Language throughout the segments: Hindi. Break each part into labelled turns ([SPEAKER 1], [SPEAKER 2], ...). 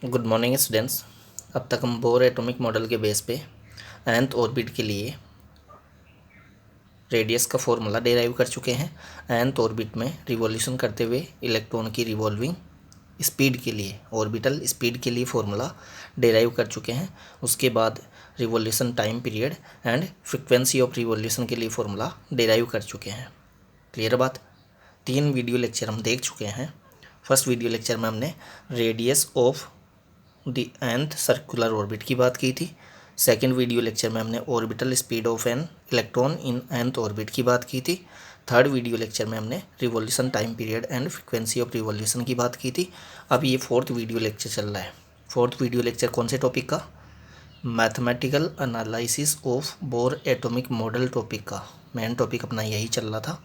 [SPEAKER 1] Good morning students. अब तक हम बोर एटॉमिक मॉडल के बेस पे nth ऑर्बिट के लिए रेडियस का फॉर्मूला डेराइव कर चुके हैं। nth ऑर्बिट में रिवॉल्यूशन करते हुए इलेक्ट्रॉन की रिवॉल्विंग स्पीड के लिए, ऑर्बिटल स्पीड के लिए फॉर्मूला डेराइव कर चुके हैं। उसके बाद revolution time period and frequency of revolution के लिए फॉर्मूला डेराइव कर चुके हैं। क्लियर बात। 3 वीडियो लेक्चर हम देख चुके हैं। फर्स्ट वीडियो लेक्चर में हमने radius of the nth circular orbit की बात की थी। सेकेंड वीडियो लेक्चर में हमने orbital speed of an electron in nth orbit की बात की थी। थर्ड वीडियो लेक्चर में हमने revolution time period and frequency of revolution की बात की थी। अब ये फोर्थ वीडियो लेक्चर चल रहा है। फोर्थ वीडियो लेक्चर कौन से टॉपिक का? Mathematical analysis of bore atomic model topic का मेन टॉपिक अपना यही चल रहा था।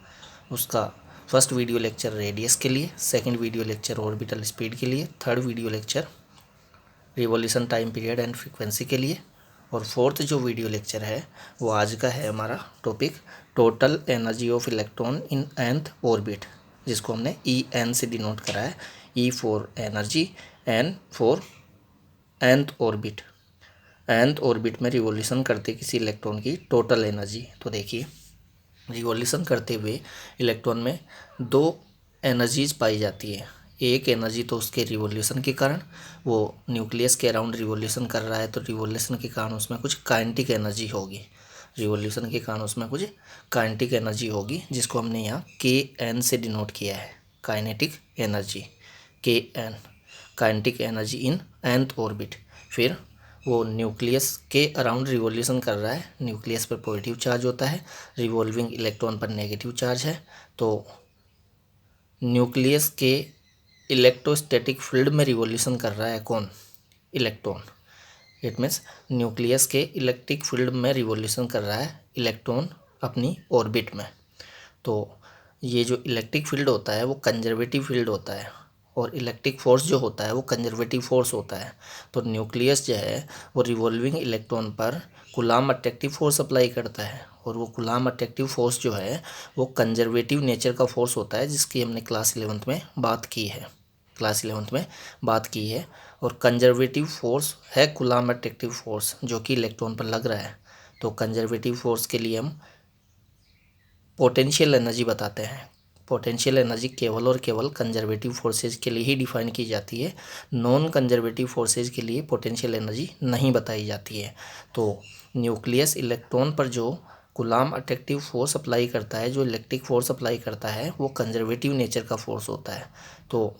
[SPEAKER 1] उसका फर्स्ट वीडियो लेक्चर रेडियस के लिए, second video lecture orbital speed के लिए, third video lecture revolution time period and frequency के लिए, और फोर्थ जो वीडियो लेक्चर है वो आज का है हमारा topic total energy of electron in nth orbit, जिसको हमने EN से डिनोट करा है। E for energy, N for nth orbit. nth orbit में रिवॉल्यूशन करते किसी इलेक्ट्रॉन की टोटल एनर्जी। तो देखिए, रिवॉल्यूशन करते हुए इलेक्ट्रॉन में 2 एनर्जीज पाई जाती है। एक एनर्जी तो उसके रिवॉल्यूशन के कारण, वो न्यूक्लियस के अराउंड रिवॉल्यूशन कर रहा है, तो रिवॉल्यूशन के कारण उसमें कुछ काइनेटिक एनर्जी होगी। रिवॉल्यूशन के कारण उसमें कुछ काइनेटिक एनर्जी होगी, जिसको हमने यहाँ KN से डिनोट किया है। Kinetic energy KN, kinetic energy in nth orbit. फिर वो न्यूक्लियस के अराउंड रिवॉल्यूशन कर रहा है। न्यूक्लियस पर पॉजिटिव चार्ज होता है, रिवॉल्विंग इलेक्ट्रॉन पर नेगेटिव चार्ज है। तो न्यूक्लियस के इलेक्ट्रोस्टैटिक फील्ड में रिवॉल्यूशन कर रहा है कौन? इलेक्ट्रॉन। इट मीन्स न्यूक्लियस के इलेक्ट्रिक फील्ड में रिवॉल्यूशन कर रहा है इलेक्ट्रॉन अपनी ऑर्बिट में। तो ये जो इलेक्ट्रिक फील्ड होता है वो कंजर्वेटिव फील्ड होता है, और इलेक्ट्रिक फोर्स जो होता है वो कंजर्वेटिव फोर्स होता है। तो न्यूक्लियस जो है वो रिवॉल्विंग इलेक्ट्रॉन पर कूलाम्ब अट्रैक्टिव फोर्स अप्लाई करता है, और वो कूलाम्ब अट्रैक्टिव फोर्स जो है वो कंजर्वेटिव नेचर का फोर्स होता है, जिसकी हमने क्लास 11th में बात की है। और कंजर्वेटिव फोर्स है कूलाम्ब अट्रैक्टिव फोर्स, जो कि इलेक्ट्रॉन पर लग रहा है। तो कंजर्वेटिव फोर्स के लिए हम पोटेंशियल एनर्जी बताते हैं। पोटेंशियल एनर्जी केवल और केवल कंजर्वेटिव फोर्सेज के लिए ही डिफाइन की जाती है। नॉन कंजर्वेटिव फोर्सेज के लिए पोटेंशियल एनर्जी नहीं बताई जाती है। तो न्यूक्लियस इलेक्ट्रॉन पर जो कूलाम्ब अट्रैक्टिव फोर्स अप्लाई करता है, जो इलेक्ट्रिक फोर्स अप्लाई करता है, वो कंजर्वेटिव नेचर का फोर्स होता है। तो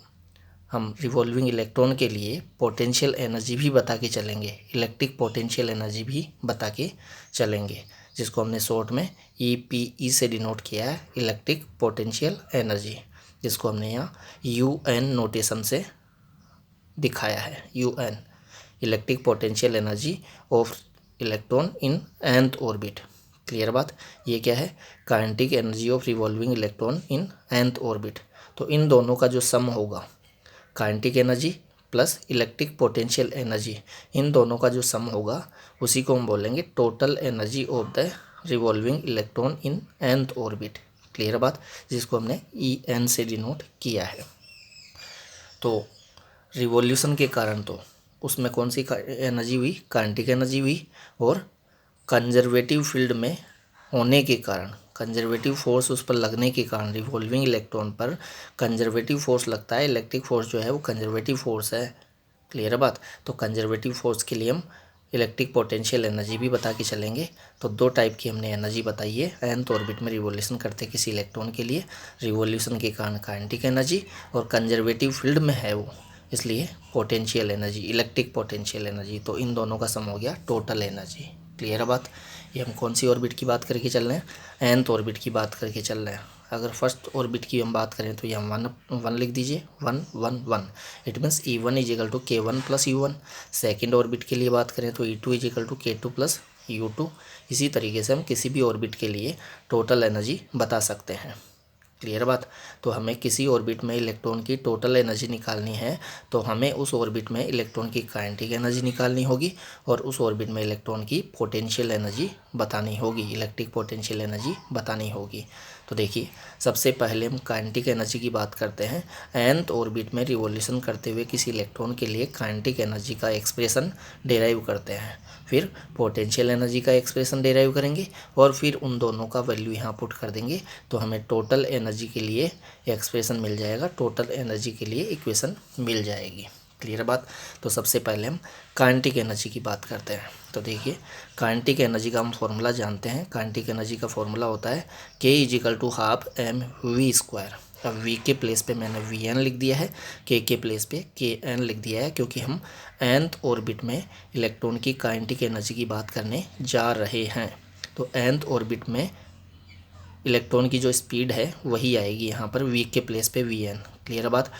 [SPEAKER 1] हम रिवॉल्विंग इलेक्ट्रॉन के लिए पोटेंशियल एनर्जी भी बता के चलेंगे, इलेक्ट्रिक पोटेंशियल एनर्जी भी बता के चलेंगे, जिसको हमने शॉर्ट में EPE से डिनोट किया है, इलेक्ट्रिक पोटेंशियल एनर्जी, जिसको हमने यहाँ UN नोटेशन से दिखाया है। UN, electric potential energy of electron in nth orbit. Clear बात। ये क्या है? Kinetic energy of revolving electron in nth orbit. तो इन दोनों का जो सम होगा, kinetic energy plus electric potential energy, इन दोनों का जो सम होगा उसी को हम बोलेंगे total energy of the revolving electron in nth orbit. Clear बात, जिसको हमने EN से डिनोट किया है। तो रिवॉल्यूशन के कारण तो उसमें कौन सी एनर्जी हुई? काइनेटिक एनर्जी हुई। और कंजर्वेटिव फील्ड में होने के कारण, कंजर्वेटिव फोर्स उस पर लगने के कारण, रिवॉल्विंग इलेक्ट्रॉन पर कंजर्वेटिव फोर्स लगता है। इलेक्ट्रिक फोर्स जो है वो कंजर्वेटिव फोर्स है। क्लियर है बात। तो कंजर्वेटिव फोर्स के लिए हम इलेक्ट्रिक पोटेंशियल एनर्जी भी बता के चलेंगे। तो 2 टाइप की हमने एनर्जी बताई है nth ऑर्बिट में रिवॉल्यूशन करते किसी इलेक्ट्रॉन के लिए। रिवॉल्यूशन के कारण काइनेटिक एनर्जी, और कंजर्वेटिव फील्ड में है वो, इसलिए potential energy, electric potential energy. तो इन दोनों का सम हो गया टोटल एनर्जी। क्लियर है बात। ये हम कौन सी ऑर्बिट की बात करके चल रहे हैं? nth ऑर्बिट की बात करके चल रहे हैं। अगर फर्स्ट ऑर्बिट की हम बात करें तो ये हम 1 लिख दीजिए, 1 1 1। It means E1 is equal to K1 plus U1। Second orbit के लिए बात करें तो E2 is equal to K2 plus U2। इसी तरीके से हम किसी भी ऑर्बिट के लिए टोटल एनर्जी बता सकते हैं। क्लियर बात। तो हमें किसी ऑर्बिट में इलेक्ट्रॉन की टोटल एनर्जी निकालनी है, तो हमें उस ऑर्बिट में इलेक्ट्रॉन की काइनेटिक एनर्जी निकालनी होगी, और उस ऑर्बिट में इलेक्ट्रॉन की पोटेंशियल एनर्जी बतानी होगी, इलेक्ट्रिक पोटेंशियल एनर्जी बतानी होगी। तो देखिए सबसे पहले हम काइनेटिक एनर्जी की बात करते हैं। nth ऑर्बिट में रिवॉल्यूशन करते हुए किसी इलेक्ट्रॉन के लिए काइनेटिक एनर्जी का एक्सप्रेशन डिराइव करते हैं, फिर पोटेंशियल एनर्जी का एक्सप्रेशन डिराइव करेंगे और फिर उन दोनों का वैल्यू यहाँ पुट कर देंगे तो हमें टोटल एनर्जी के लिए एक्सप्रेशन मिल जाएगा, टोटल एनर्जी के लिए इक्वेशन मिल जाएगी। क्लियर बात। तो सबसे पहले हम काइनेटिक एनर्जी की बात करते हैं। तो देखिए काइनेटिक एनर्जी का हम फॉर्मूला जानते हैं। काइनेटिक एनर्जी का फॉर्मूला होता है K = ½ mv²। अब v के प्लेस पे मैंने Vn लिख दिया है, k के प्लेस पे Kn लिख दिया है, क्योंकि हम nth ऑर्बिट में इलेक्ट्रॉन की काइनेटिक एनर्जी की बात करने जा रहे हैं। तो nth ऑर्बिट में इलेक्ट्रॉन की जो स्पीड है वही आएगी यहाँ पर v के प्लेस पे Vn। क्लियर बात।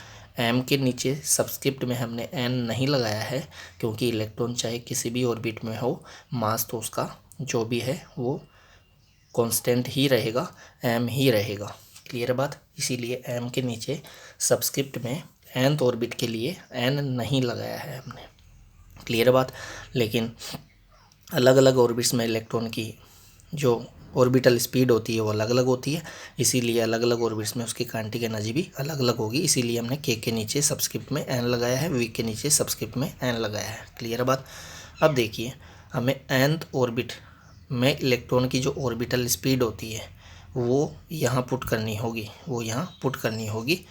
[SPEAKER 1] m के नीचे सबस्क्रिप्ट में हमने n नहीं लगाया है, क्योंकि इलेक्ट्रॉन चाहे किसी भी ऑर्बिट में हो, मास तो उसका जो भी है वो कांस्टेंट ही रहेगा, m ही रहेगा। क्लियर बात। इसीलिए m के नीचे सबस्क्रिप्ट में nth ऑर्बिट के लिए n नहीं लगाया है हमने। क्लियर बात। लेकिन अलग अलग ऑर्बिट्स में इलेक्ट्रॉन की जो ऑर्बिटल स्पीड होती है वो अलग अलग होती है, इसीलिए अलग अलग ऑर्बिट्स में उसकी काइनेटिक एनर्जी भी अलग अलग होगी। इसीलिए हमने k के नीचे सबस्क्रिप्ट में n लगाया है, v के नीचे सबस्क्रिप्ट में n लगाया है। क्लियर बात। अब देखिए हमें nth ऑर्बिट में इलेक्ट्रॉन की जो ऑर्बिटल स्पीड होती है वो यहाँ पुट करनी होगी, वो यहाँ पुट करनी होगी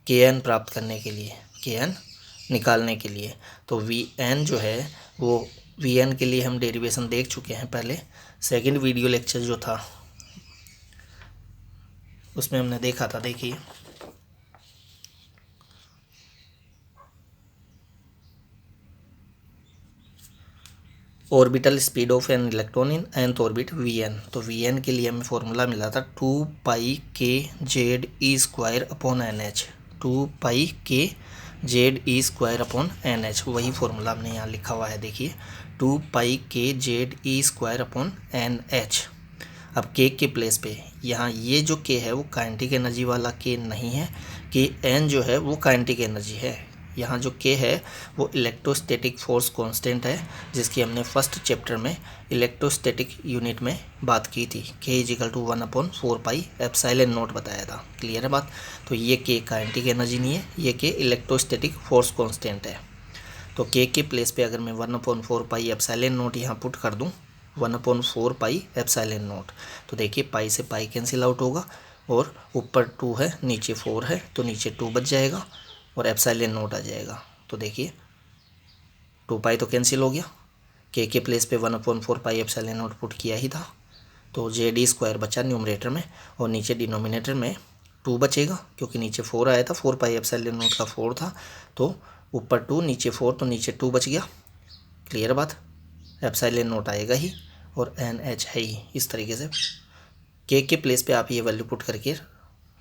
[SPEAKER 1] Kn प्राप्त करने के लिए, Kn निकालने के लिए। तो Vn जो है वो Vn के लिए हम डेरिवेशन देख चुके हैं पहले, सेकंड वीडियो लेक्चर जो था उसमें हमने देखा था। देखिए orbital speed of an electron in nth orbit Vn। तो Vn के लिए हमें फॉर्मूला मिला था 2πkZe²/nh, 2πkZe²/nh, वही फॉर्मूला हमने यहाँ लिखा हुआ है। देखिए 2πkZe²/nh। अब k के प्लेस पे यहाँ ये जो k है वो काइनेटिक एनर्जी वाला k नहीं है, Kn जो है वो काइनेटिक एनर्जी है। यहाँ जो k है वो इलेक्ट्रोस्टैटिक फोर्स कांस्टेंट है, जिसकी हमने फर्स्ट चैप्टर में इलेक्ट्रोस्टैटिक यूनिट में बात की थी। k = 1/4πε0 बताया था। क्लियर है बात। तो ये k काइनेटिक एनर्जी नहीं है, ये k इलेक्ट्रोस्टैटिक फोर्स कांस्टेंट है। तो k के प्लेस पे अगर मैं 1/4πε0 यहाँ पुट कर दूँ, 1/4πε0, तो देखिए पाई से पाई कैंसिल आउट होगा और ऊपर 2 है नीचे 4 है, तो नीचे 2 बच जाएगा और ε0 आ जाएगा। तो देखिए 2π तो कैंसिल हो गया, k के प्लेस पे 1/4πε0 पुट किया ही था, तो Ze² बचा न्यूमरेटर में और नीचे डिनोमिनेटर में 2 बचेगा, क्योंकि नीचे 4 आया था, 4πε0 का 4 था, तो ऊपर 2 नीचे 4, तो नीचे 2 बच गया। क्लियर बात। ε0 आएगा ही और NH है ही। इस तरीके से k के प्लेस पे आप ये वैल्यू पुट करके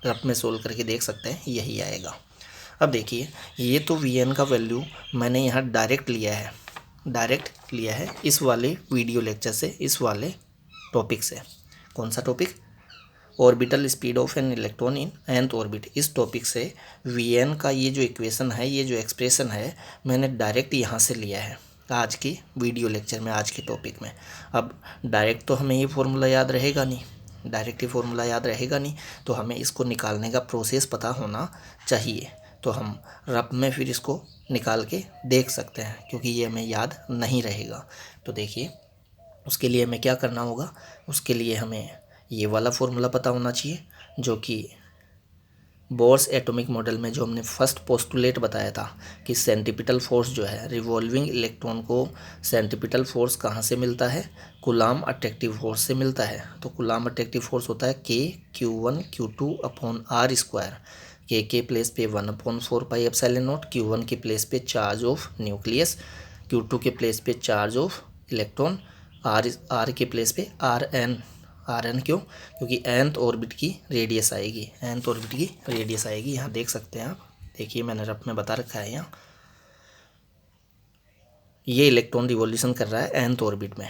[SPEAKER 1] रफ में सोल्व करके देख सकते हैं, यही आएगा। अब देखिए ये तो Vn का वैल्यू मैंने यहाँ डायरेक्ट लिया है इस वाले वीडियो लेक्चर से, इस वाले टॉपिक से। कौन सा topic? Orbital speed of an electron in nth orbit. इस टॉपिक से Vn का ये जो इक्वेशन है, ये जो एक्सप्रेशन है, मैंने डायरेक्ट यहाँ से लिया है आज की वीडियो लेक्चर में, आज के टॉपिक में। अब डायरेक्ट तो हमें ये फॉर्मूला याद रहेगा नहीं, तो हमें इसको निकालने का प्रोसेस पता होना चाहिए। तो हम रफ में फिर इसको निकाल के देख सकते हैं, क्योंकि ये हमें याद नहीं रहेगा। तो देखिए उसके लिए हमें क्या करना होगा, उसके लिए हमें ये वाला फॉर्मूला पता होना चाहिए, जो कि बोर्स एटॉमिक मॉडल में जो हमने फर्स्ट पोस्टुलेट बताया था कि सेंट्रीपिटल फोर्स जो है, रिवॉल्विंग इलेक्ट्रॉन को सेंट्रीपिटल फोर्स कहाँ से मिलता है? कूलाम्ब अट्रैक्टिव फोर्स से मिलता है। तो कूलाम्ब अट्रैक्टिव फोर्स होता है K(Q1Q2)/r²। K के प्लेस पे 1/4πε0, Q1 के प्लेस पे चार्ज ऑफ न्यूक्लियस, Q2 के प्लेस पे चार्ज ऑफ इलेक्ट्रॉन, R के प्लेस पे Rn क्यों? क्योंकि nth ऑर्बिट की रेडियस आएगी, यहाँ देख सकते हैं आप। देखिए मैंने रफ में बता रखा है, यहाँ ये इलेक्ट्रॉन रिवॉल्यूशन कर रहा है nth ऑर्बिट में,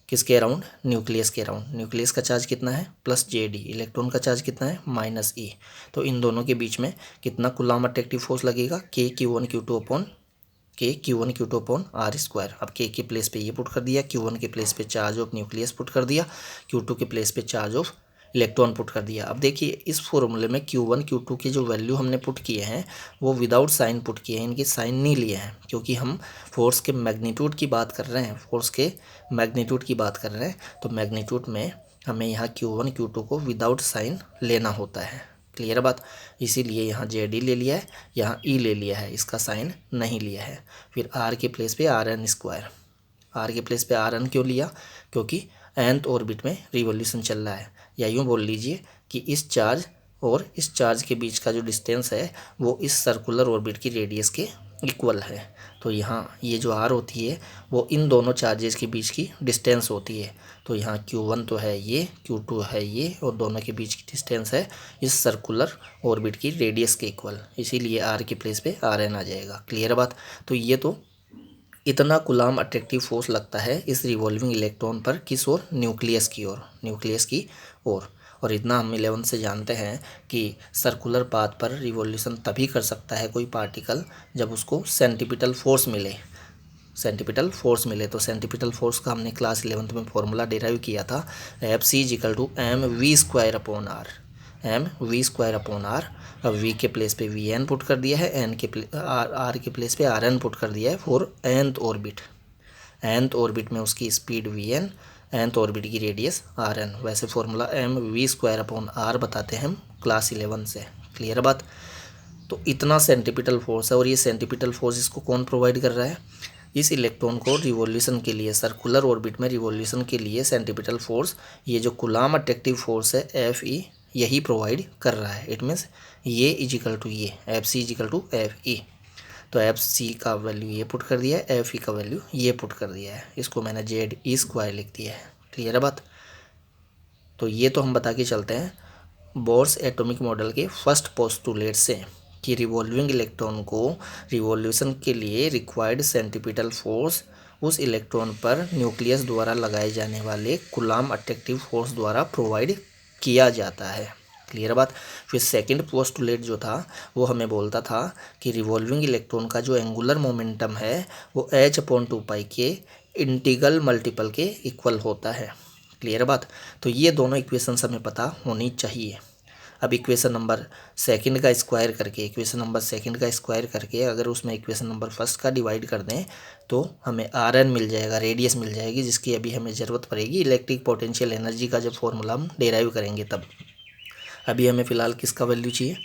[SPEAKER 1] किसके अराउंड? न्यूक्लियस के अराउंड। न्यूक्लियस का चार्ज कितना है? +Jd। इलेक्ट्रॉन का चार्ज कितना है? -e। तो इन दोनों के बीच में कितना कूलाम्ब अट्रैक्टिव फोर्स लगेगा? K(Q1Q2)/r²। के Q1 Q2 upon R square. अब के प्लेस पे ये पुट कर दिया, Q1 के प्लेस पे चार्ज ऑफ न्यूक्लियस पुट कर दिया, Q2 के प्लेस पे चार्ज ऑफ इलेक्ट्रॉन पुट कर दिया। अब देखिए इस फॉर्मूले में Q1 Q2 के जो वैल्यू हमने पुट किए हैं वो विदाउट साइन पुट किए हैं, इनकी साइन नहीं लिए हैं, क्योंकि हम फोर्स के मैग्नीट्यूड की बात कर रहे हैं, फोर्स के मैग्नीट्यूड की बात कर रहे हैं। तो मैग्नीट्यूड में हमें यहाँ Q1 Q2 को विदाउट साइन लेना होता है। क्लियर बात। इसीलिए यहाँ जेड ई ले लिया है, यहाँ ई ले लिया है, इसका साइन नहीं लिया है। फिर आर के प्लेस पे आर एन स्क्वायर। आर के प्लेस पे आर एन क्यों लिया? क्योंकि nth ऑर्बिट में रिवॉल्यूशन चल रहा है, या यूँ बोल लीजिए कि इस चार्ज और इस चार्ज के बीच का जो डिस्टेंस है वो इस सर्कुलर ऑर्बिट की रेडियस के इक्वल है। तो यहाँ ये जो आर होती है वो इन दोनों चार्जेस के बीच की डिस्टेंस होती है। तो यहाँ Q1 तो है ये, Q2 है ये, और दोनों के बीच की डिस्टेंस है इस सर्कुलर ऑर्बिट की रेडियस के इक्वल, इसीलिए आर के प्लेस पे आर एन आ जाएगा। क्लियर बात। तो ये तो इतना कूलाम अट्रैक्टिव फोर्स लगता है इस रिवॉल्विंग इलेक्ट्रॉन पर, किस ओर? न्यूक्लियस की ओर, न्यूक्लियस की ओर। और इतना हम 11 से जानते हैं कि सर्कुलर पाथ पर रिवॉल्यूशन तभी कर सकता है कोई पार्टिकल जब उसको सेंट्रीपिटल फोर्स मिले, सेंट्रीपिटल फोर्स मिले। तो सेंट्रीपिटल फोर्स का हमने क्लास 11th में फॉर्मूला डिराइव किया था, Fc=mv² अपॉन आर। अब v के प्लेस पे Vn पुट कर दिया है, n के आर के प्लेस पे Rn पुट कर दिया है for nth orbit. nth orbit में उसकी स्पीड Vn, nth ऑर्बिट की रेडियस Rn। वैसे फॉर्मूला mv² अपॉन आर बताते हैं हम क्लास 11 से। क्लियर बात। तो इतना सेंट्रीपिटल फोर्स है, और ये सेंट्रीपिटल फोर्स इसको कौन प्रोवाइड कर रहा है? इस इलेक्ट्रॉन को रिवॉल्यूशन के लिए, सर्कुलर ऑर्बिट में रिवॉल्यूशन के लिए सेंट्रीपिटल फोर्स, ये जो कूलाम अट्रैक्टिव फोर्स है Fe, यही प्रोवाइड कर रहा है। इट मीन्स ये इजिकल टू ये, Fc=Fe। तो Fc का वैल्यू ये पुट कर दिया है, Fe का वैल्यू ये पुट कर दिया है, इसको मैंने Ze² लिख दिया है। क्लियर है बात। तो ये तो हम बता के चलते हैं बोर्स एटॉमिक मॉडल के फर्स्ट पोस्टुलेट से कि रिवॉल्विंग इलेक्ट्रॉन को रिवॉल्यूशन के लिए रिक्वायर्ड सेंट्रीपिटल फोर्स उस इलेक्ट्रॉन पर न्यूक्लियस द्वारा लगाए जाने वाले कूलाम अट्रैक्टिव फोर्स द्वारा प्रोवाइड किया जाता है। क्लियर बात। फिर सेकंड पोस्टुलेट जो था वो हमें बोलता था कि रिवॉल्विंग इलेक्ट्रॉन का जो एंगुलर मोमेंटम है वो h/2π के इंटीग्रल मल्टीपल के इक्वल होता है। क्लियर बात। तो ये दोनों इक्वेशंस हमें पता होनी चाहिए। अब इक्वेशन नंबर सेकंड का स्क्वायर करके अगर उसमें इक्वेशन नंबर फर्स्ट का डिवाइड कर दें तो हमें Rn मिल जाएगा, रेडियस मिल जाएगी, जिसकी अभी हमें ज़रूरत पड़ेगी इलेक्ट्रिक पोटेंशियल एनर्जी का जब फॉर्मूला हम डिराइव करेंगे तब। अभी हमें फ़िलहाल किसका वैल्यू चाहिए?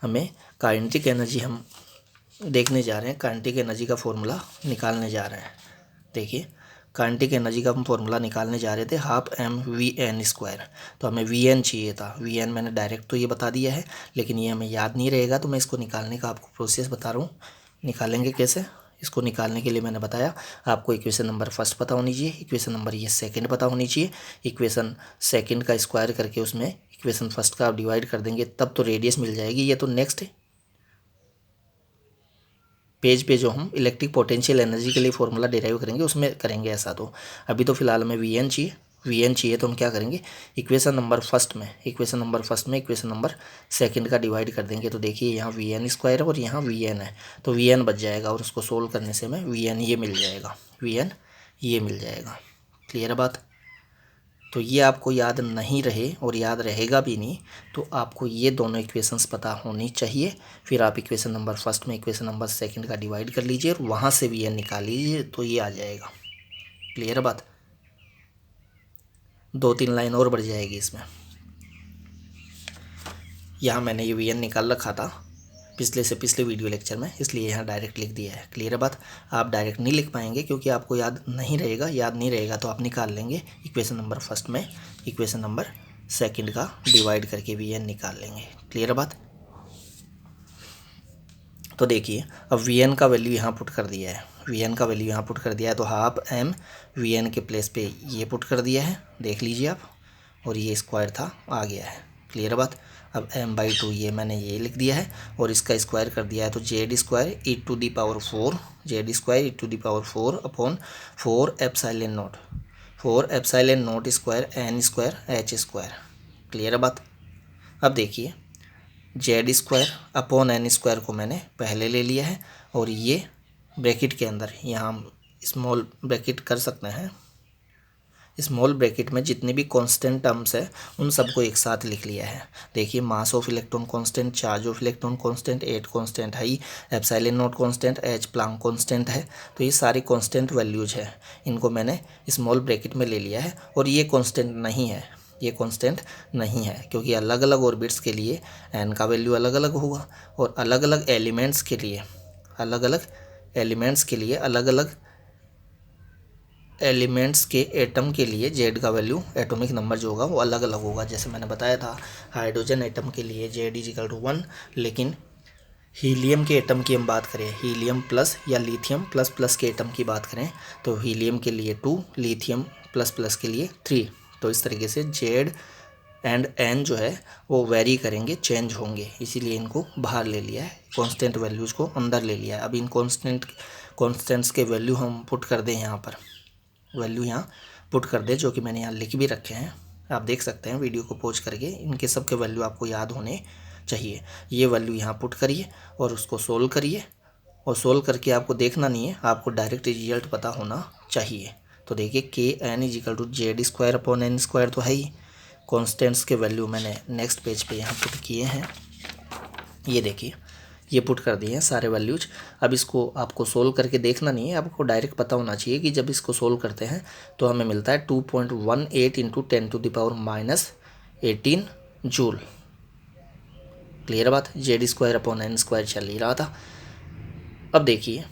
[SPEAKER 1] हमें काइनेटिक एनर्जी हम देखने जा रहे हैं, काइनेटिक एनर्जी का फॉर्मूला निकालने जा रहे हैं। देखिए काइनेटिक एनर्जी का हम फॉर्मूला निकालने जा रहे थे 12mvn²। तो हमें Vn चाहिए था, Vn मैंने डायरेक्ट तो ये बता दिया है, लेकिन ये हमें याद नहीं रहेगा, तो मैं इसको निकालने का आपको प्रोसेस बता रहा हूँ। निकालेंगे कैसे? इसको निकालने के लिए मैंने बताया आपको इक्वेशन नंबर फर्स्ट पता होनी चाहिए, इक्वेशन नंबर ये सेकंड पता होनी चाहिए। इक्वेशन सेकंड का स्क्वायर करके उसमें इक्वेशन फर्स्ट का आप डिवाइड कर देंगे तब तो रेडियस मिल जाएगी। ये तो नेक्स्ट पेज पे जो हम इलेक्ट्रिक पोटेंशियल एनर्जी के लिए फॉर्मूला डिराइव करेंगे उसमें करेंगे ऐसा। तो अभी तो फिलहाल हमें Vn चाहिए, तो हम क्या करेंगे इक्वेशन नंबर फर्स्ट में इक्वेशन नंबर सेकंड का डिवाइड कर देंगे। तो देखिए यहाँ Vn² है और यहाँ Vn है, तो Vn बच जाएगा, और उसको सोल्व करने से हमें Vn ये मिल जाएगा। क्लियर है बात। तो ये आपको याद नहीं रहे और याद रहेगा भी नहीं, तो आपको ये दोनों इक्वेशंस पता होनी चाहिए। फिर आप इक्वेशन नंबर फर्स्ट में इक्वेशन नंबर सेकंड का डिवाइड कर लीजिए और वहाँ से Vn निकाल लीजिए, तो ये आ जाएगा। क्लियर है बात। 2-3 लाइन और बढ़ जाएगी इसमें। यहाँ मैंने ये Vn निकाल रखा था पिछले वीडियो लेक्चर में, इसलिए यहाँ डायरेक्ट लिख दिया है। क्लियर है बात। आप डायरेक्ट नहीं लिख पाएंगे क्योंकि आपको याद नहीं रहेगा तो आप निकाल लेंगे इक्वेशन नंबर फर्स्ट में इक्वेशन नंबर सेकंड का डिवाइड करके Vn निकाल लेंगे। क्लियर है बात। तो देखिए अब Vn का वैल्यू यहाँ पुट कर दिया है, तो 12m Vn के प्लेस पे ये पुट कर दिया है, देख लीजिए आप, और ये स्क्वायर था आ गया है। क्लियर है बात। अब m/2 ये मैंने ये लिख दिया है और इसका स्क्वायर कर दिया है, तो z² e⁴ upon 4ε0² n² clear है बात। अब देखिए z² अपॉन n² को मैंने पहले ले लिया है और ये ब्रैकेट के अंदर यहाँ हम स्मॉल ब्रैकेट कर सकते हैं। स्मॉल ब्रैकेट में जितनी भी कांस्टेंट टर्म्स है उन सबको एक साथ लिख लिया है। देखिए mass of electron constant, charge of electron constant, एट कांस्टेंट है, epsilon not constant, H Planck constant है। तो ये सारी कांस्टेंट वैल्यूज है, इनको मैंने स्मॉल ब्रैकेट में ले लिया है। और ये कांस्टेंट नहीं है, ये कांस्टेंट नहीं है, क्योंकि अलग अलग ऑर्बिट्स के लिए एन का वैल्यू अलग अलग होगा और अलग अलग एलिमेंट्स के लिए अलग अलग एलिमेंट्स के एटम के लिए जेड का वैल्यू, एटॉमिक नंबर जो होगा वो अलग अलग होगा। जैसे मैंने बताया था हाइड्रोजन एटम के लिए जेड इजिकल टू 1, लेकिन हीलियम के एटम की हम बात करें, हीलियम प्लस या लिथियम प्लस प्लस के एटम की बात करें तो हीलियम के लिए 2, लिथियम प्लस प्लस के लिए 3। तो इस तरीके से जेड एंड एन जो है वो वेरी करेंगे, चेंज होंगे, इसीलिए इनको बाहर ले लिया है, कांस्टेंट वैल्यूज़ को अंदर ले लिया है। अब इन कॉन्स्टेंट्स के वैल्यू हम पुट कर दें, यहाँ पर वैल्यू यहाँ पुट कर दे, जो कि मैंने यहाँ लिख भी रखे हैं, आप देख सकते हैं वीडियो को पॉज करके। इनके सब के वैल्यू आपको याद होने चाहिए। ये वैल्यू यहाँ पुट करिए और उसको सोल्व करिए, और सोल्व करके आपको देखना नहीं है, आपको डायरेक्ट रिजल्ट पता होना चाहिए। तो देखिए K N is equal to Z square upon N square तो है ही। कॉन्स्टेंट्स के वैल्यू मैंने नेक्स्ट पेज पे यहाँ पुट किए हैं, ये देखिए ये पुट कर दिए हैं सारे वैल्यूज। अब इसको आपको सोल्व करके देखना नहीं है, आपको डायरेक्ट पता होना चाहिए कि जब इसको सोल्व करते हैं तो हमें मिलता है 2.18 इंटू 10⁻⁻18 जूल। क्लियर बात, Z square upon N square चल ही रहा था। अब देखिए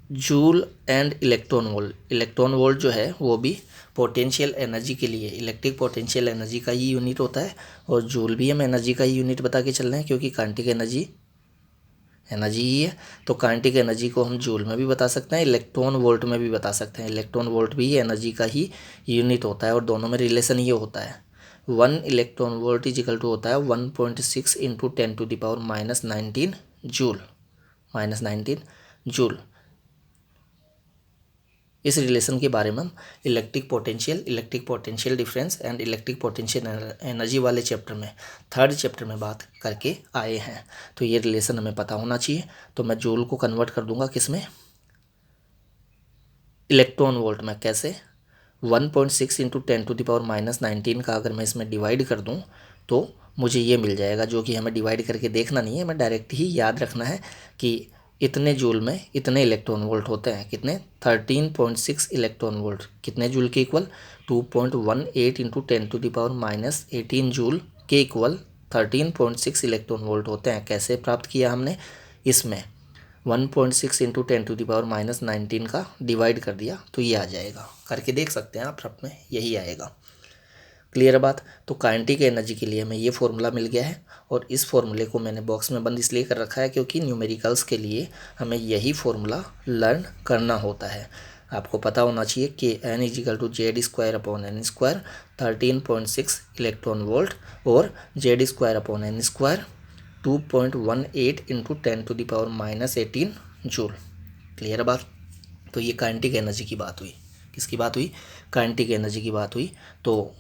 [SPEAKER 1] जूल एंड इलेक्ट्रॉन वोल्ट जो है वो भी पोटेंशियल एनर्जी के लिए, इलेक्ट्रिक पोटेंशियल एनर्जी का ही यूनिट होता है, और जूल भी हम एनर्जी का ही यूनिट बता के चल रहे हैं, क्योंकि काइनेटिक एनर्जी ही है। तो काइनेटिक एनर्जी को हम जूल में भी बता सकते हैं, इलेक्ट्रॉन वोल्ट में भी बता सकते हैं। इलेक्ट्रॉन वोल्ट भी एनर्जी का ही यूनिट होता है, और दोनों में रिलेशन ये होता है 1 इलेक्ट्रॉन वोल्ट इजिकल टू होता है 1.6 इंटू 10⁻⁻19 जूल, -19 जूल। इस रिलेशन के बारे में हम electric potential difference and electric potential energy वाले चैप्टर में, 3rd चैप्टर में बात करके आए हैं। तो ये रिलेशन हमें पता होना चाहिए। तो मैं जूल को कन्वर्ट कर दूंगा किस में, इलेक्ट्रॉन वोल्ट में। कैसे, 1.6 इंटू 10⁻⁻19 का अगर मैं इसमें डिवाइड कर दूं तो मुझे ये मिल जाएगा, जो कि हमें डिवाइड करके देखना नहीं है, हमें डायरेक्ट ही याद रखना है कि इतने जूल में इतने इलेक्ट्रॉन वोल्ट होते हैं। कितने, 13.6 इलेक्ट्रॉन वोल्ट कितने जूल के इक्वल, 2.18 इंटू 10⁻⁻18 जूल के इक्वल 13.6 इलेक्ट्रॉन वोल्ट होते हैं। कैसे प्राप्त किया हमने, इसमें 1.6 इंटू 10⁻⁻19 का डिवाइड कर दिया तो ये आ जाएगा। करके देख सकते हैं आप, सब में यही आएगा। क्लियर बात। तो काइनेटिक एनर्जी के लिए हमें ये फॉर्मूला मिल गया है, और इस फॉर्मूले को मैंने बॉक्स में बंद इसलिए कर रखा है क्योंकि न्यूमेरिकल्स के लिए हमें यही फॉर्मूला लर्न करना होता है। आपको पता होना चाहिए कि N is equal to Z square upon N square 13.6 electron volt, और Z square upon N square 2.18 into 10⁻⁻18 joule. Clear बात। तो ये काइनेटिक एनर्जी की बात हुई। किसकी बात हुई, काइनेटिक एनर्जी की बात हुई। तो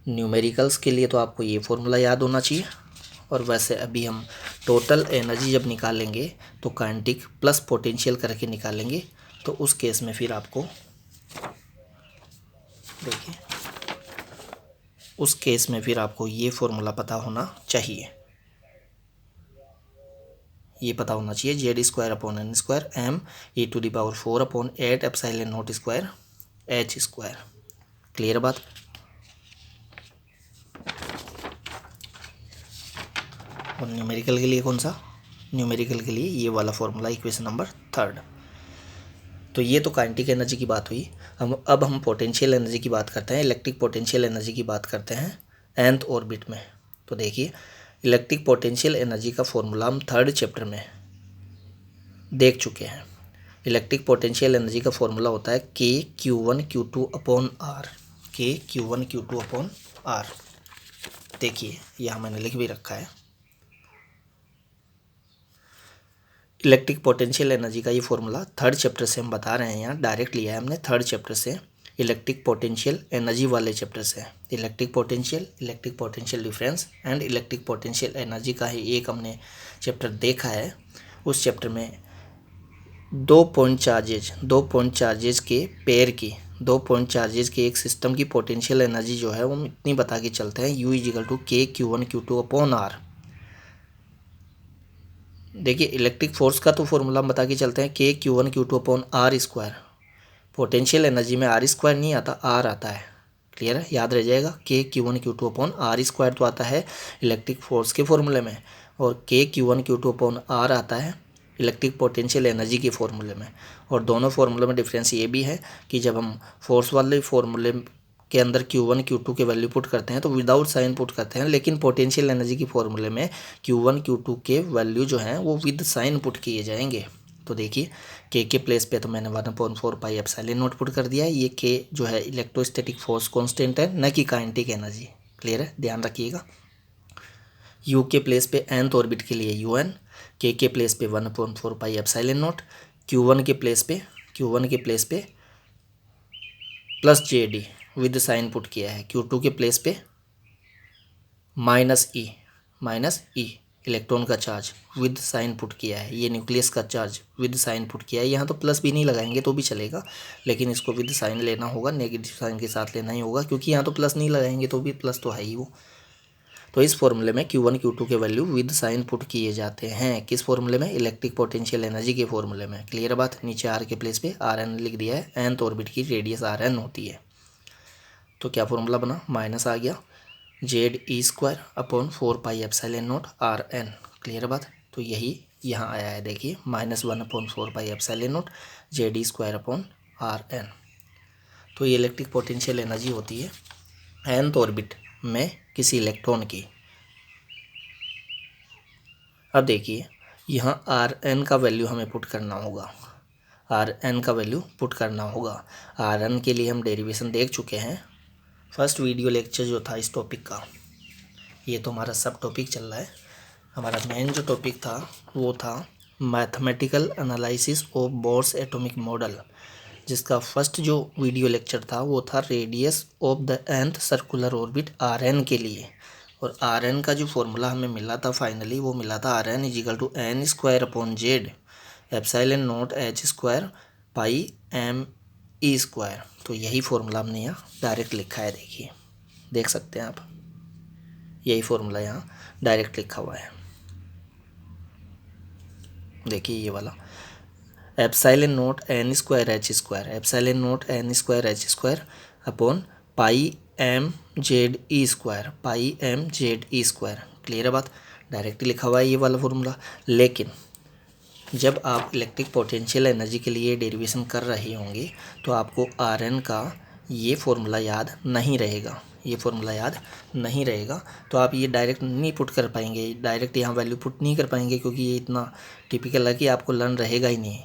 [SPEAKER 1] न्यूमेरिकल्स के लिए तो आपको ये फॉर्मूला याद होना चाहिए। और वैसे अभी हम टोटल एनर्जी जब निकालेंगे तो काइनेटिक प्लस पोटेंशियल करके निकालेंगे, तो उस केस में फिर आपको देखिए, उस केस में फिर आपको ये फॉर्मूला पता होना चाहिए। ये पता होना चाहिए, Z square upon N square m e⁴ upon 8 epsilon naught square h square. Clear बात। और न्यूमेरिकल के लिए कौन सा, न्यूमेरिकल के लिए ये वाला फॉर्मूला, इक्वेशन नंबर 3rd। तो ये तो काइनेटिक एनर्जी की बात हुई। अब हम पोटेंशियल एनर्जी की बात करते हैं, इलेक्ट्रिक पोटेंशियल एनर्जी की बात करते हैं nth ऑर्बिट में। तो देखिए इलेक्ट्रिक पोटेंशियल एनर्जी का फॉर्मूला हम 3rd चैप्टर में देख चुके हैं। इलेक्ट्रिक पोटेंशियल एनर्जी का फॉर्मूला होता है KQ1Q2 upon R, KQ1Q2 upon R। देखिए यहाँ मैंने लिख भी रखा है। इलेक्ट्रिक पोटेंशियल एनर्जी का ये फॉर्मूला 3rd चैप्टर से हम बता रहे हैं, यहाँ डायरेक्ट लिया है हमने 3rd चैप्टर से, इलेक्ट्रिक पोटेंशियल एनर्जी वाले चैप्टर से। Electric potential difference and electric potential energy का ही एक हमने चैप्टर देखा है, उस चैप्टर में दो पॉइंट चार्जेज के पेयर की, 2 पॉइंट चार्जेज के एक सिस्टम की पोटेंशियल एनर्जी जो है वो हम इतनी बता के चलते हैं, U इजिकल टू के Q1 Q2 अपॉन आर। देखिए इलेक्ट्रिक फोर्स का तो फॉर्मूला हम बता के चलते हैं के Q1 Q2 upon R square. Potential energy में आर स्क्वायर नहीं आता, आर आता है। क्लियर है, याद रह जाएगा। के Q1 Q2 upon R square तो आता है इलेक्ट्रिक फोर्स के फॉर्मूले में, और के Q1 Q2 अपॉन आर आता है इलेक्ट्रिक पोटेंशियल एनर्जी के फॉर्मूले में। और दोनों फार्मूले में डिफरेंस ये भी है कि जब हम फोर्स वाले फॉर्मूले के अंदर Q1 Q2 के वैल्यू पुट करते हैं तो विदाउट साइन पुट करते हैं, लेकिन पोटेंशियल एनर्जी की फॉर्मूले में Q1 Q2 के वैल्यू जो हैं वो विद साइन पुट किए जाएंगे। तो देखिए के प्लेस पे तो मैंने 1/4 पाई एप्सिलॉन नॉट पुट कर दिया है। ये के जो है इलेक्ट्रोस्टैटिक फोर्स कांस्टेंट है, न कि काइनेटिक एनर्जी। क्लियर है, ध्यान रखिएगा। यू के प्लेस पे nth ऑर्बिट के लिए UN, के प्लेस पे 1/4 पाई एप्सिलॉन नॉट, Q1 के प्लेस पे plus JD with sign put किया है। Q2 के प्लेस पे माइनस ई इलेक्ट्रॉन का चार्ज विद साइन पुट किया है। ये न्यूक्लियस का चार्ज विद साइन पुट किया है। यहाँ तो प्लस भी नहीं लगाएंगे तो भी चलेगा, लेकिन इसको विद साइन लेना होगा, नेगेटिव साइन के साथ लेना ही होगा, क्योंकि यहाँ तो प्लस नहीं लगाएंगे तो भी प्लस तो है ही वो। तो इस फॉर्मूले में Q1 Q2 के वैल्यू विद साइन पुट किए जाते हैं। किस फॉर्मूले में? इलेक्ट्रिक पोटेंशियल एनर्जी के फॉर्मूले में। क्लियर बात। नीचे आर के प्लेस पे Rn लिख दिया है, nth ऑर्बिट की रेडियस Rn होती है। तो क्या फॉर्मूला बना? माइनस आ गया ZE² upon 4 pi epsilon not Rn। Clear बात। तो यही यहाँ आया है, देखिए -1/4 pi epsilon not ZE² upon Rn। तो ये इलेक्ट्रिक पोटेंशियल एनर्जी होती है nth ऑर्बिट में किसी इलेक्ट्रॉन की। अब देखिए यहाँ Rn का वैल्यू हमें पुट करना होगा, Rn का वैल्यू पुट करना होगा। Rn के लिए हम डेरिवेशन देख चुके हैं फर्स्ट वीडियो लेक्चर जो था इस टॉपिक का। ये तो हमारा सब टॉपिक चल रहा है। हमारा मेन जो टॉपिक था वो था mathematical analysis of Bohr's atomic model, जिसका फर्स्ट जो वीडियो लेक्चर था वो था radius of the nth circular orbit Rn के लिए। और Rn का जो फॉर्मूला हमें मिला था फाइनली, वो मिला था Rn is equal to n² upon Z epsilon naught h² pi m/e²। तो यही फॉर्मूला हमने यहाँ डायरेक्ट लिखा है, देखिए देख सकते हैं आप, यही फॉर्मूला यहाँ डायरेक्ट लिखा हुआ है। देखिए ये वाला epsilon not n² h² epsilon not n² h² upon pi m/z² clear है बात। डायरेक्ट लिखा हुआ है ये वाला फॉर्मूला। लेकिन जब आप इलेक्ट्रिक पोटेंशियल एनर्जी के लिए डेरिवेशन कर रहे होंगे तो आपको Rn का ये फॉर्मूला याद नहीं रहेगा, तो आप ये डायरेक्ट नहीं पुट कर पाएंगे, डायरेक्ट यहाँ वैल्यू पुट नहीं कर पाएंगे, क्योंकि ये इतना टिपिकल है कि आपको लर्न रहेगा ही नहीं,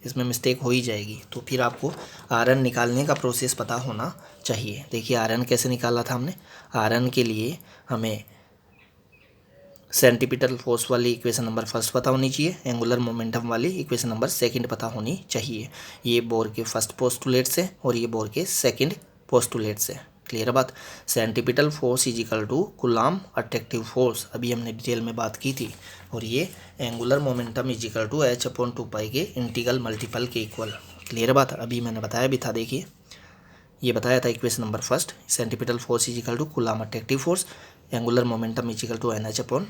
[SPEAKER 1] इसमें मिस्टेक हो ही जाएगी। तो फिर आपको Rn निकालने का प्रोसेस पता होना चाहिए। देखिए Rn कैसे निकाला था हमने। Rn के लिए हमें सेंटीपिटल फोर्स वाली इक्वेशन नंबर फर्स्ट पता होनी चाहिए, एंगुलर मोमेंटम वाली इक्वेशन नंबर सेकंड पता होनी चाहिए। ये बोर के फर्स्ट पोस्टुलेट से और ये बोर के सेकंड पोस्टुलेट से। क्लियर बात। Centripetal force is equal to Coulomb attractive force, अभी हमने डिटेल में बात की थी। और ये angular momentum is equal to h/2 के इंटीग्रल मल्टीपल के इक्वल। क्लियर बात। अभी मैंने बताया भी था, देखिए ये बताया था equation number first, centripetal force is equal to Coulomb attractive force, angular momentum is equal to NH/2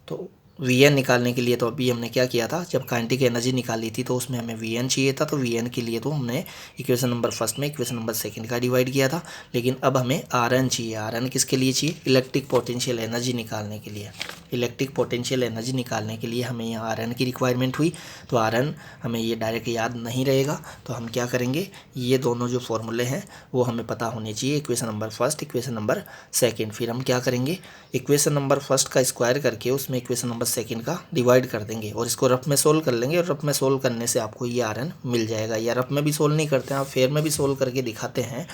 [SPEAKER 1] तो Vn निकालने के लिए तो अभी हमने क्या किया था, जब काइनेटिक एनर्जी निकाली थी तो उसमें हमें Vn चाहिए था, तो Vn के लिए तो हमने इक्वेशन नंबर फर्स्ट में इक्वेशन नंबर सेकंड का डिवाइड किया था। लेकिन अब हमें Rn चाहिए। Rn किसके लिए चाहिए? इलेक्ट्रिक पोटेंशियल एनर्जी निकालने के लिए। इलेक्ट्रिक पोटेंशियल एनर्जी निकालने के लिए हमें यहाँ Rn की रिक्वायरमेंट हुई। तो Rn हमें ये डायरेक्ट याद नहीं रहेगा, तो हम क्या करेंगे, ये दोनों जो फॉर्मूले हैं वो हमें पता होने चाहिए, equation number first, equation number second. फिर हम क्या करेंगे, इक्वेशन नंबर फर्स्ट का स्क्वायर करके उसमें इक्वेशन नंबर सेकंड का डिवाइड कर देंगे और इसको रफ में सोल्व कर लेंगे। और रफ में सोल्व करने से आपको ये Rn मिल जाएगा। या रफ में भी सोल्व नहीं करते हैं आप, फेयर में भी सोल्व करके दिखाते हैं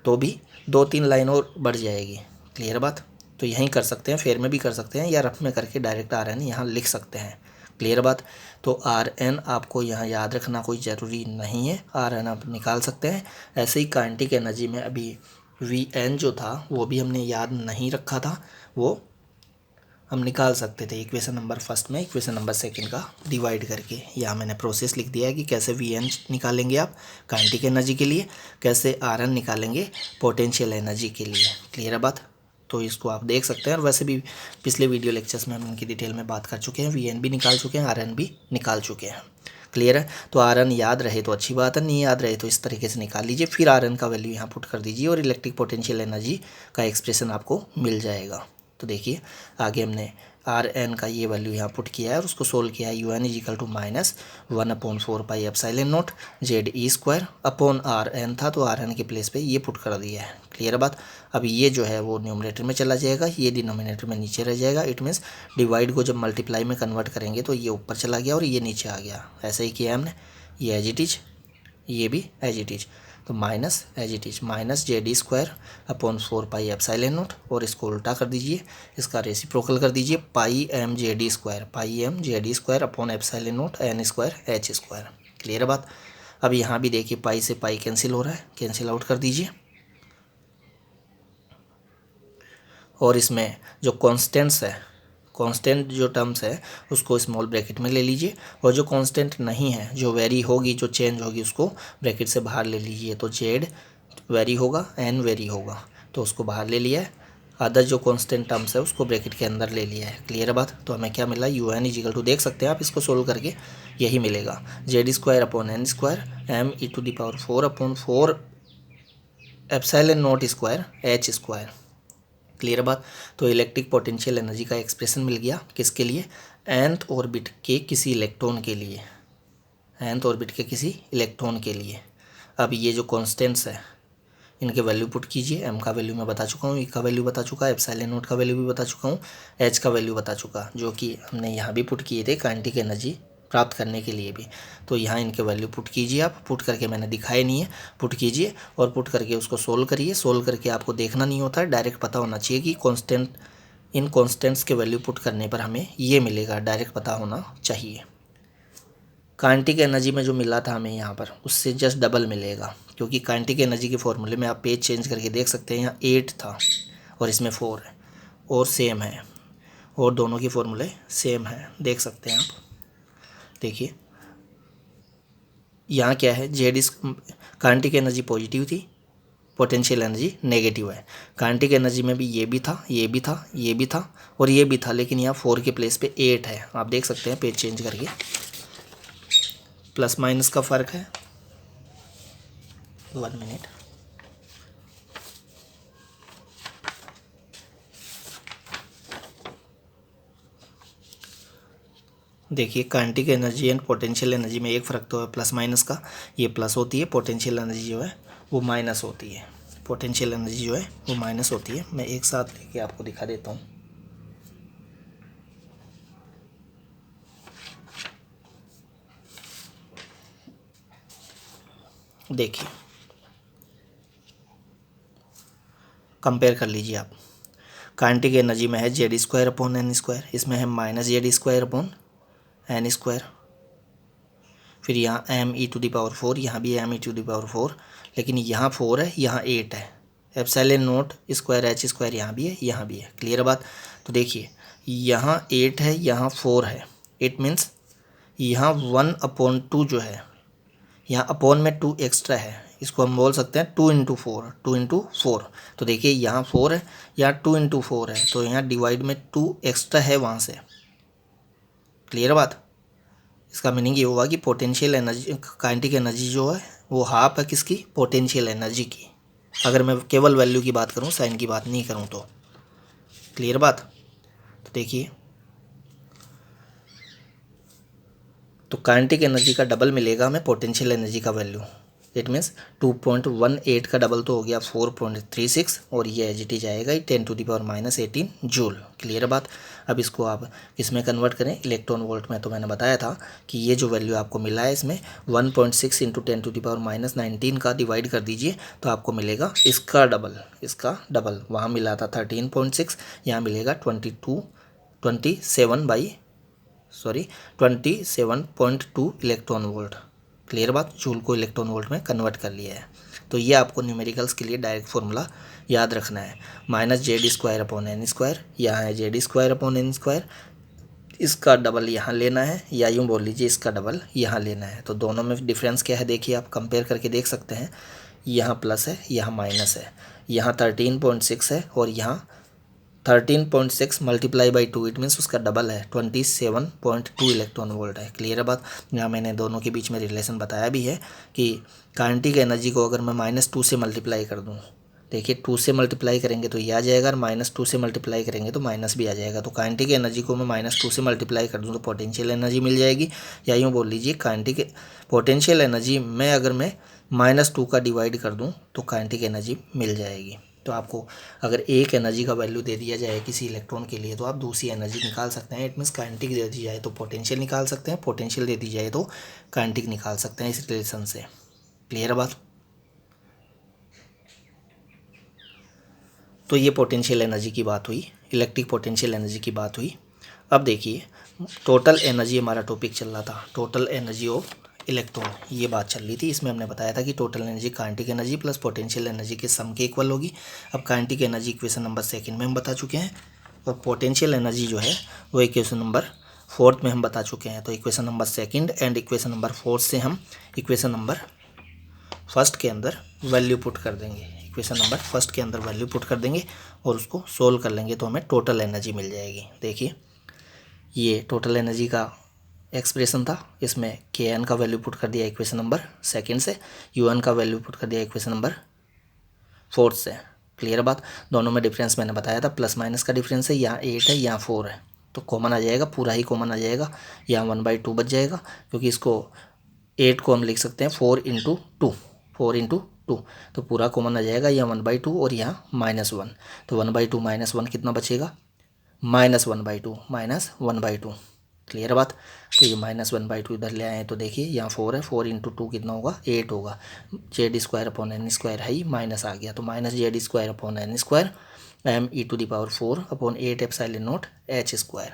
[SPEAKER 1] तो भी 2-3 लाइन और बढ़ जाएगी। क्लियर बात। तो यहीं कर सकते हैं, फेयर में भी कर सकते हैं, या रफ में करके डायरेक्ट Rn यहाँ लिख सकते हैं। क्लियर बात। तो Rn आपको यहाँ याद रखना कोई ज़रूरी नहीं है, Rn आप निकाल सकते हैं। ऐसे ही काइनेटिक एनर्जी में अभी Vn जो था वो भी हमने याद नहीं रखा था, वो हम निकाल सकते थे इक्वेशन नंबर फर्स्ट में इक्वेशन नंबर सेकंड का डिवाइड करके। यहाँ मैंने प्रोसेस लिख दिया है कि कैसे Vn निकालेंगे आप काइनेटिक एनर्जी के लिए, कैसे Rn निकालेंगे पोटेंशियल एनर्जी के लिए। क्लियर है बात? तो इसको आप देख सकते हैं, और वैसे भी पिछले वीडियो लेक्चर्स में हम इनकी डिटेल में बात कर चुके हैं। Vn भी निकाल चुके हैं, Rn भी निकाल चुके हैं। क्लियर है? तो Rn याद रहे तो अच्छी बात है, नहीं याद रहे तो इस तरीके से निकाल लीजिए, फिर Rn का वैल्यू यहाँ पुट कर दीजिए और इलेक्ट्रिक पोटेंशियल एनर्जी का एक्सप्रेशन आपको मिल जाएगा। तो देखिए आगे हमने Rn का ये वैल्यू यहाँ पुट किया है और उसको सोल्व किया है। UN = -1/4πε0 ZE² अपॉन Rn था, तो Rn के प्लेस पे ये पुट कर दिया है। क्लियर बात? अब ये जो है वो न्यूमरेटर में चला जाएगा, ये डिनोमिनेटर में नीचे रह जाएगा। इट मीन्स डिवाइड को जब मल्टीप्लाई में कन्वर्ट करेंगे तो ये ऊपर चला गया और ये नीचे आ गया। ऐसा ही किया हमने, ये एज इट इज, ये भी एज इट इज, तो minus as it is -ZE² upon 4πε0 और इसको उल्टा कर दीजिए, इसका रेसिप्रोकल कर दीजिए πmZD² अपॉन ε0 n²h²। क्लियर बात? अब यहाँ भी देखिए पाई से पाई कैंसिल हो रहा है, कैंसिल आउट कर दीजिए। और इसमें जो कॉन्स्टेंट्स है, कांस्टेंट जो टर्म्स है उसको स्मॉल ब्रैकेट में ले लीजिए, और जो कांस्टेंट नहीं है, जो वेरी होगी, जो चेंज होगी, उसको ब्रैकेट से बाहर ले लीजिए। तो जेड वेरी होगा, एन वेरी होगा, तो उसको बाहर ले लिया है। अदर जो कांस्टेंट टर्म्स है उसको ब्रैकेट के अंदर ले लिया है। क्लियर है बात? तो हमें क्या मिला, UN = देख सकते हैं आप इसको सोल्व करके, यही मिलेगा ZE² upon n² me⁴ upon 4 ε0² h²। Clear बात? तो इलेक्ट्रिक पोटेंशियल एनर्जी का एक्सप्रेशन मिल गया किसके लिए, nth ऑर्बिट के किसी इलेक्ट्रॉन के लिए, nth ऑर्बिट के किसी इलेक्ट्रॉन के लिए। अब ये जो कांस्टेंट्स है इनके वैल्यू पुट कीजिए। m का वैल्यू मैं बता चुका हूँ, e का वैल्यू बता चुका, ε0 का वैल्यू भी बता चुका हूँ, h का वैल्यू बता चुका, जो कि हमने यहाँ भी पुट किए थे काइनेटिक एनर्जी प्राप्त करने के लिए भी। तो यहाँ इनके वैल्यू पुट कीजिए आप, पुट करके मैंने दिखाया नहीं है, पुट कीजिए और पुट करके उसको सोल्व करिए। सोल्व करके आपको देखना नहीं होता है, डायरेक्ट पता होना चाहिए कि कांस्टेंट, इन कांस्टेंट्स के वैल्यू पुट करने पर हमें ये मिलेगा, डायरेक्ट पता होना चाहिए। काइनेटिक एनर्जी में जो मिला था हमें यहाँ पर उससे जस्ट डबल मिलेगा, क्योंकि काइनेटिक एनर्जी के फॉर्मूले में आप पेज चेंज करके देख सकते हैं, यहाँ 8 था और इसमें 4 है और सेम है, और दोनों के फॉर्मूले सेम है, देख सकते हैं आप। देखिए यहाँ क्या है, काइनेटिक एनर्जी पॉजिटिव थी, पोटेंशियल एनर्जी नेगेटिव है। काइनेटिक एनर्जी में भी ये भी था, ये भी था, ये भी था और ये भी था, लेकिन यहाँ 4 के प्लेस पे 8 है। आप देख सकते हैं पेज चेंज करके, प्लस माइनस का फ़र्क है। 1 मिनट, देखिए kinetic energy and potential energy में एक फ़र्क तो है प्लस माइनस का, ये प्लस होती है, पोटेंशियल एनर्जी जो है वो माइनस होती है, पोटेंशियल एनर्जी जो है वो माइनस होती है। मैं एक साथ लेके आपको दिखा देता हूँ। देखिए कंपेयर कर लीजिए आप, काइनेटिक एनर्जी में है ZE² अपॉन n², इसमें है -ZE² अपॉन n², फिर यहाँ me⁴, यहाँ भी me⁴, लेकिन यहाँ 4 है, यहाँ 8 है, ε0² h² यहाँ भी है, यहाँ भी है। क्लियर बात? तो देखिए यहाँ 8 है, यहाँ 4 है, इट मीन्स यहाँ 1/2 जो है, यहाँ अपॉन में 2 एक्स्ट्रा है, इसको हम बोल सकते हैं 2 × 4, 2 × 4। तो देखिए यहाँ 4 है, यहाँ 2 × 4 है, तो यहाँ डिवाइड में 2 एक्स्ट्रा है वहाँ से। क्लियर बात? इसका मीनिंग ये हुआ कि पोटेंशियल एनर्जी, काइनेटिक एनर्जी जो है वो हाफ है किसकी, पोटेंशियल एनर्जी की, अगर मैं केवल वैल्यू की बात करूँ, साइन की बात नहीं करूँ तो। क्लियर बात? तो देखिए तो काइनेटिक एनर्जी का डबल मिलेगा हमें पोटेंशियल एनर्जी का वैल्यू, इट मीन्स 2.18 का डबल तो हो गया 4.36, और ये एज इट इज आएगा 10⁻18 जूल। क्लियर बात? अब इसको आप किसमें कन्वर्ट करें, इलेक्ट्रॉन वोल्ट में। तो मैंने बताया था कि ये जो वैल्यू आपको मिला है इसमें 1.6 × 10⁻19 का डिवाइड कर दीजिए तो आपको मिलेगा इसका डबल, इसका डबल। वहाँ मिला था 13.6, यहाँ मिलेगा 27.2 इलेक्ट्रॉन वोल्ट। क्लियर बात? जूल को इलेक्ट्रॉन वोल्ट में कन्वर्ट कर लिया है। तो ये आपको न्यूमेरिकल्स के लिए डायरेक्ट फॉर्मूला याद रखना है। -z² यहाँ है z²/n², इसका डबल यहाँ लेना है, या यूँ बोल लीजिए इसका डबल यहाँ लेना है। तो दोनों में डिफरेंस क्या है देखिए, आप कंपेयर करके देख सकते हैं। यहाँ प्लस है, यहाँ माइनस है, यहाँ 13.6 है और यहाँ 13.6 मल्टीप्लाई बाई 2, इट मीन्स उसका डबल है, 27.2 इलेक्ट्रॉन वोल्ट है। क्लियर है बात। यहाँ मैंने दोनों के बीच में रिलेशन बताया भी है कि काइनेटिक एनर्जी को अगर मैं -2 से मल्टीप्लाई कर दूँ, देखिए 2 से मल्टीप्लाई करेंगे तो ये आ जाएगा, और -2 से मल्टीप्लाई करेंगे तो माइनस भी आ जाएगा। तो काइनेटिक एनर्जी को मैं -2 से मल्टीप्लाई कर दूँ तो पोटेंशियल एनर्जी मिल जाएगी, या यूँ बोल लीजिए काइनेटिक पोटेंशियल एनर्जी में अगर मैं -2 का डिवाइड कर दूँ तो काइनेटिक एनर्जी मिल जाएगी। तो आपको अगर एक एनर्जी का वैल्यू दे दिया जाए किसी इलेक्ट्रॉन के लिए तो आप दूसरी एनर्जी निकाल सकते हैं। इट मीन्स काइनेटिक दे दी जाए तो पोटेंशियल निकाल सकते हैं, पोटेंशियल दे दी जाए तो काइनेटिक निकाल सकते हैं इस रिलेशन से। क्लियर है बात। तो ये पोटेंशियल एनर्जी की बात हुई, इलेक्ट्रिक पोटेंशियल एनर्जी की बात हुई। अब देखिए टोटल एनर्जी हमारा टॉपिक चल रहा था, टोटल एनर्जी ऑफ इलेक्ट्रॉन, ये बात चल रही थी। इसमें हमने बताया था कि total energy kinetic energy plus potential energy के सम के इक्वल होगी। अब काइनेटिक एनर्जी इक्वेशन नंबर 2 में हम बता चुके हैं, और पोटेंशियल एनर्जी जो है वो इक्वेशन नंबर 4 में हम बता चुके हैं। तो equation number 2 and equation number 4 से हम इक्वेशन नंबर 1 के अंदर वैल्यू पुट कर देंगे, इक्वेशन नंबर 1 के अंदर वैल्यू पुट कर देंगे और उसको सोल्व कर लेंगे तो हमें टोटल एनर्जी मिल जाएगी। देखिए ये टोटल एनर्जी का एक्सप्रेशन था, इसमें kn का वैल्यू पुट कर दिया इक्वेशन नंबर 2 से, un का वैल्यू पुट कर दिया इक्वेशन नंबर 4 से। क्लियर बात। दोनों में डिफरेंस मैंने बताया था, प्लस माइनस का डिफरेंस है, यहाँ 8 है यहाँ 4 है, तो कॉमन आ जाएगा, पूरा ही कॉमन आ जाएगा, यहाँ 1/2 बच जाएगा, क्योंकि इसको 8 को हम लिख सकते हैं 4 × 2, तो पूरा कॉमन आ जाएगा, यहाँ 1/2 और यहाँ -1, तो 1/2 -1 कितना बचेगा, -1/2। क्लियर बात। तो ये -1/2 इधर ले आए तो देखिए यहाँ 4 है, 4 × 2 कितना होगा, 8 होगा, z²/n² है ही, माइनस आ गया, तो -z²/n² me⁴/8ε0h²।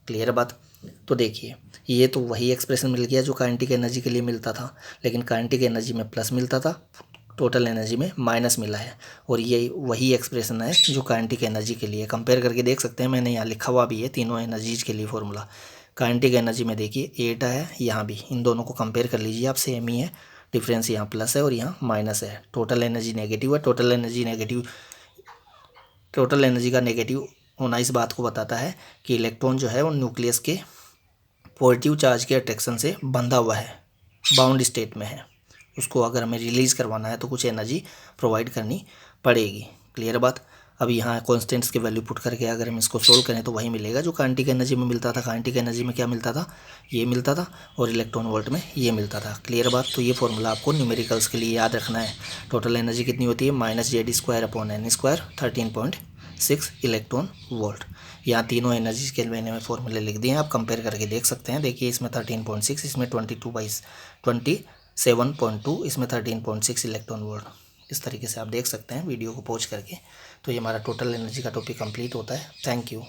[SPEAKER 1] क्लियर बात। तो देखिए ये तो वही एक्सप्रेशन मिल गया जो काइनेटिक एनर्जी के लिए मिलता था, लेकिन काइनेटिक एनर्जी में प्लस मिलता था, टोटल एनर्जी में माइनस मिला है, और ये वही एक्सप्रेशन है जो काइनेटिक एनर्जी के लिए। कंपेयर करके देख सकते हैं, मैंने यहाँ लिखा हुआ भी है तीनों एनर्जीज के लिए फॉर्मूला। काइनेटिक एनर्जी में देखिए 8 है, यहाँ भी, इन दोनों को कंपेयर कर लीजिए आप, सेम ही है, डिफरेंस यहाँ प्लस है और यहाँ माइनस है। टोटल एनर्जी नेगेटिव है, टोटल एनर्जी का नेगेटिव होना इस बात को बताता है कि इलेक्ट्रॉन जो है वो न्यूक्लियस के पॉजिटिव चार्ज के अट्रैक्शन से बंधा हुआ है, बाउंड स्टेट में है, उसको अगर हमें रिलीज़ करवाना है तो कुछ एनर्जी प्रोवाइड करनी पड़ेगी। क्लियर बात। अब यहाँ कॉन्स्टेंट्स के वैल्यू पुट करके अगर हम इसको सोल्व करें तो वही मिलेगा जो काइनेटिक एनर्जी में मिलता था। काइनेटिक एनर्जी में क्या मिलता था, ये मिलता था, और इलेक्ट्रॉन वोल्ट में ये मिलता था। क्लियर बात। तो ये फॉर्मूला आपको न्यूमेरिकल्स के लिए याद रखना है। टोटल एनर्जी कितनी होती है, -z²/n², 13.6 इलेक्ट्रॉन वोल्ट। यहाँ तीनों एनर्जी के मैंने में फॉर्मूले लिख दिए हैं, आप कंपेयर करके देख सकते हैं। देखिए इसमें 13.6, इसमें 27.2, इसमें 13.6 इलेक्ट्रॉन वोल्ट। इस तरीके से आप देख सकते हैं वीडियो को पॉज करके। तो ये हमारा टोटल एनर्जी का टॉपिक कंप्लीट होता है। Thank you.